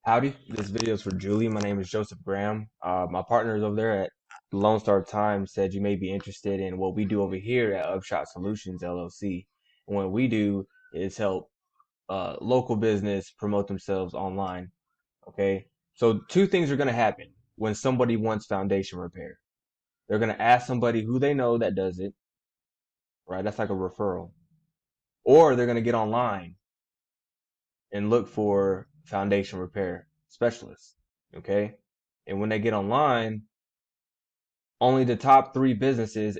Howdy, this video is for Julie. My name is Joseph Graham. My partners over there at Lone Star Times said you may be interested in what we do over here at Upshot Solutions LLC. And what we do is help local business promote themselves online. Okay, so two things are going to happen when somebody wants foundation repair. They're going to ask somebody who they know that does it, right? That's like a referral. Or they're going to get online and look for foundation repair specialists. Okay, and when they get online, only the top three businesses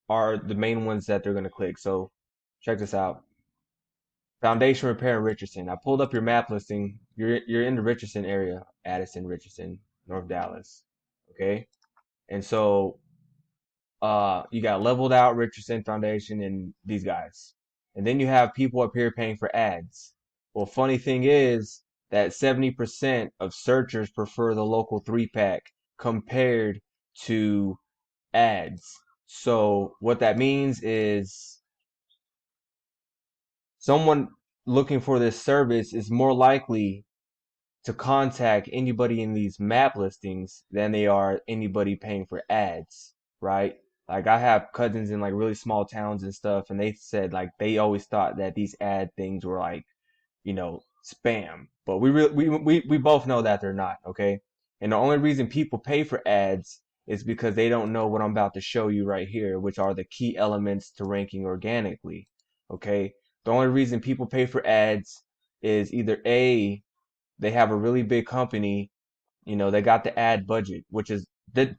are the main ones that they're going to click. So check this out. Foundation Repair in Richardson. I pulled up your map listing. You're in the Richardson area, Addison, Richardson, North Dallas. Okay. And so you got Leveled Out, Richardson Foundation, and these guys. And then you have people up here paying for ads. Well, funny thing is that 70% of searchers prefer the local 3-pack compared to ads. So what that means is someone looking for this service is more likely to contact anybody in these map listings than they are anybody paying for ads, right? Like I have cousins in like really small towns and stuff, and they said like they always thought that these ad things were like, spam. But we both know that they're not, okay? And the only reason people pay for ads is because they don't know what I'm about to show you right here, which are the key elements to ranking organically, okay? The only reason people pay for ads is either A, they have a really big company, they got the ad budget, which is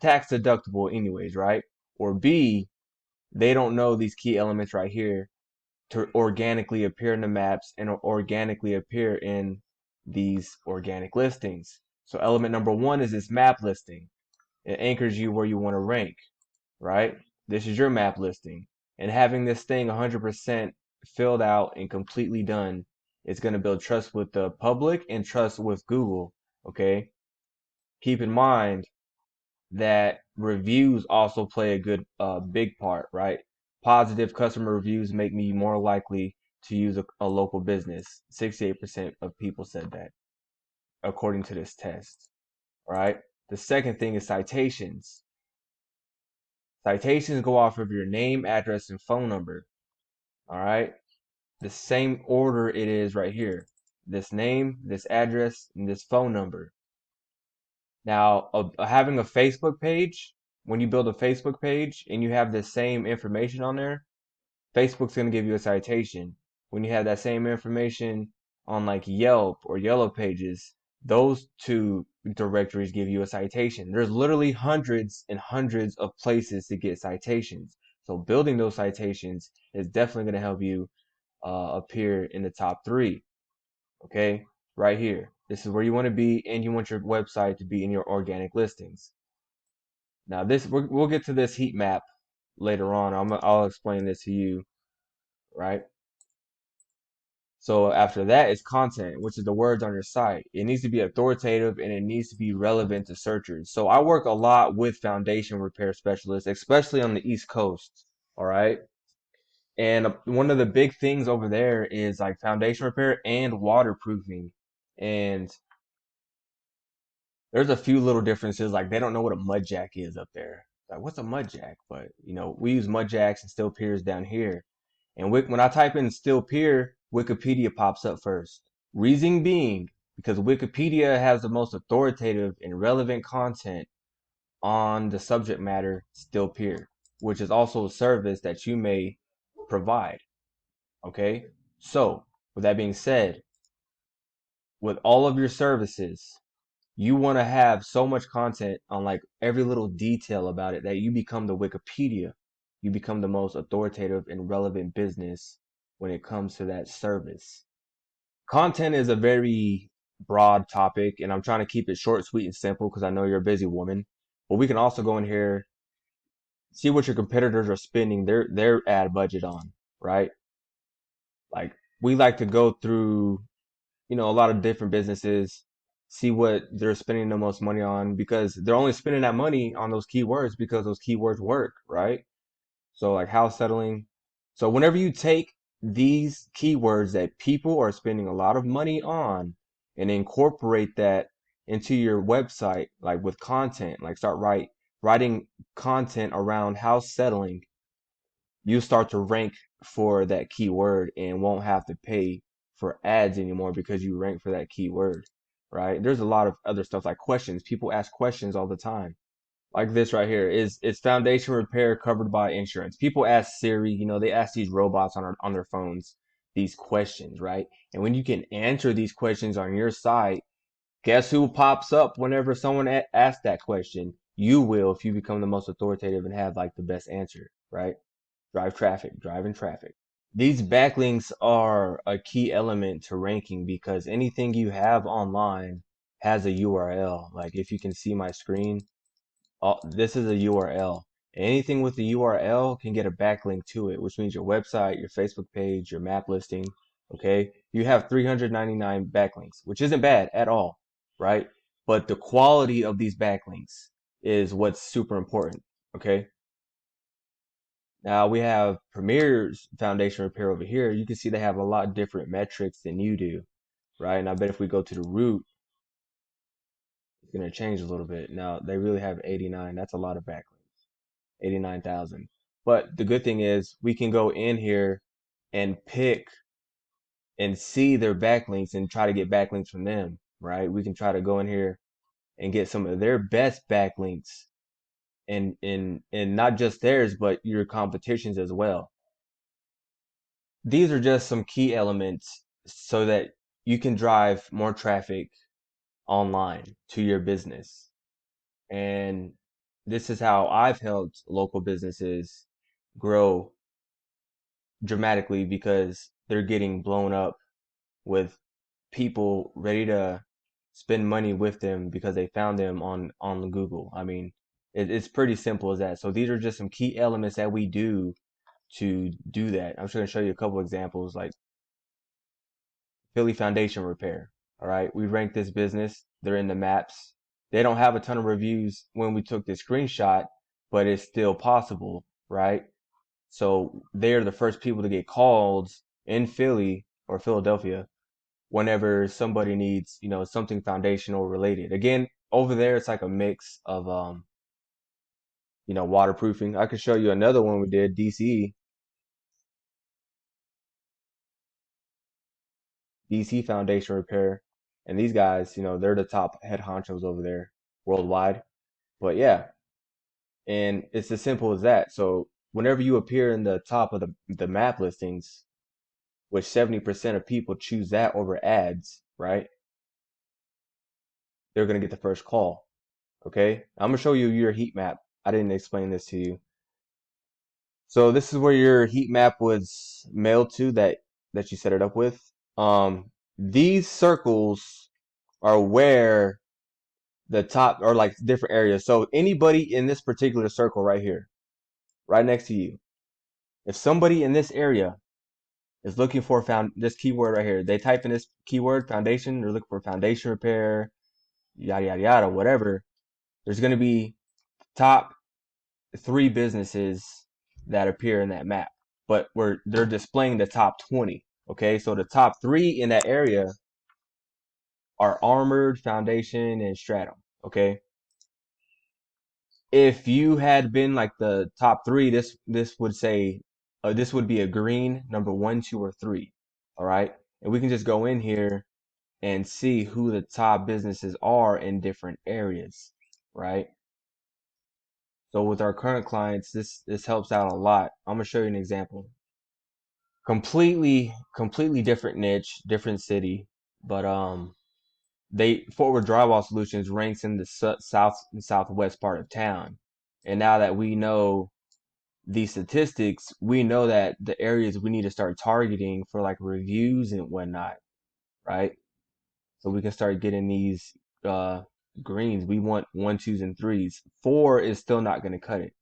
tax deductible anyways, right? Or B, they don't know these key elements right here to organically appear in the maps and organically appear in these organic listings. So element number one is this map listing. It anchors you where you want to rank, right? This is your map listing. And having this thing 100% filled out and completely done is going to build trust with the public and trust with Google, okay? Keep in mind that reviews also play a good big part, right? Positive customer reviews make me more likely to use a local business. 68% of people said that, according to this test, right? The second thing is citations. Citations go off of your name, address, and phone number, all right? The same order it is right here. This name, this address, and this phone number. Now, having a Facebook page, when you build a Facebook page and you have the same information on there, Facebook's going to give you a citation. When you have that same information on like Yelp or Yellow Pages, those two directories give you a citation. There's literally hundreds and hundreds of places to get citations. So building those citations is definitely going to help you appear in the top three. Okay, right here. This is where you want to be, and you want your website to be in your organic listings. Now, we'll get to this heat map later on. I'll explain this to you, right? So after that is content, which is the words on your site. It needs to be authoritative and it needs to be relevant to searchers. So I work a lot with foundation repair specialists, especially on the East Coast. All right. And one of the big things over there is like foundation repair and waterproofing. And there's a few little differences. Like they don't know what a mud jack is up there. Like what's a mud jack? But we use mud jacks and steel piers down here. And when I type in steel pier, Wikipedia pops up first. Reason being because Wikipedia has the most authoritative and relevant content on the subject matter steel pier, which is also a service that you may provide. Okay? So, with that being said, with all of your services, you want to have so much content on like every little detail about it that you become the Wikipedia. You become the most authoritative and relevant business when it comes to that service. Content is a very broad topic, and I'm trying to keep it short, sweet, and simple because I know you're a busy woman. But we can also go in here, see what your competitors are spending their ad budget on, right? Like we like to go through a lot of different businesses, see what they're spending the most money on because they're only spending that money on those keywords because those keywords work, right? So like house settling. So whenever you take these keywords that people are spending a lot of money on and incorporate that into your website, like with content, like start writing content around house settling, you start to rank for that keyword and won't have to pay for ads anymore because you rank for that keyword, right? There's a lot of other stuff like questions. People ask questions all the time. Like this right here is foundation repair covered by insurance. People ask Siri, they ask these robots on their phones these questions, right? And when you can answer these questions on your site, guess who pops up whenever someone asks that question? You will if you become the most authoritative and have like the best answer, right? Driving traffic. These backlinks are a key element to ranking because anything you have online has a URL. Like if you can see my screen, this is a URL. Anything with the URL can get a backlink to it, which means your website, your Facebook page, your map listing. Okay, you have 399 backlinks, which isn't bad at all, right? But the quality of these backlinks is what's super important. Okay, now we have Premier's foundation repair over here. You can see they have a lot different metrics than you do, right? And I bet if we go to the root, it's going to change a little bit. Now they really have 89. That's a lot of backlinks, 89,000. But the good thing is we can go in here and pick and see their backlinks and try to get backlinks from them, right? We can try to go in here and get some of their best backlinks and not just theirs, but your competitions as well. These are just some key elements so that you can drive more traffic online to your business. And this is how I've helped local businesses grow dramatically because they're getting blown up with people ready to spend money with them because they found them on Google. I mean, it's pretty simple as that. So these are just some key elements that we do to do that. I'm just going to show you a couple examples like Philly Foundation Repair. All right, we ranked this business. They're in the maps. They don't have a ton of reviews when we took this screenshot, but it's still possible, right? So they're the first people to get called in Philly or Philadelphia whenever somebody needs, something foundational related. Again, over there it's like a mix of waterproofing. I could show you another one we did, DC Foundation Repair. And these guys, they're the top head honchos over there worldwide. But yeah, and it's as simple as that. So whenever you appear in the top of the map listings, which 70% of people choose that over ads, right? They're going to get the first call. Okay. I'm going to show you your heat map. I didn't explain this to you. So this is where your heat map was mailed to that you set it up with. These circles are where the top or like different areas. So anybody in this particular circle right here, right next to you, if somebody in this area is looking for this keyword right here, they type in this keyword foundation, they're looking for foundation repair, yada yada yada, whatever. There's going to be top 3 businesses that appear in that map, but they're displaying the top 20. Okay, so the top 3 in that area are Armored, Foundation, and Stratum. Okay, if you had been like the top 3, this would say this would be a green number 1, 2, or 3. All right, and we can just go in here and see who the top businesses are in different areas, right? So with our current clients, this helps out a lot. I'm gonna show you an example. Completely different niche, different city, but they Forward Drywall Solutions ranks in the south and southwest part of town. And now that we know these statistics, we know that the areas we need to start targeting for like reviews and whatnot, right? So we can start getting these greens. We want 1, 2s, and 3s. 4 is still not going to cut it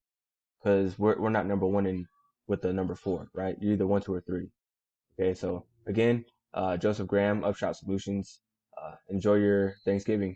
because we're not number 1 in with the number 4, right? You're either 1, 2, or 3. Okay, so again, Joseph Graham, Upshot Solutions. Enjoy your Thanksgiving.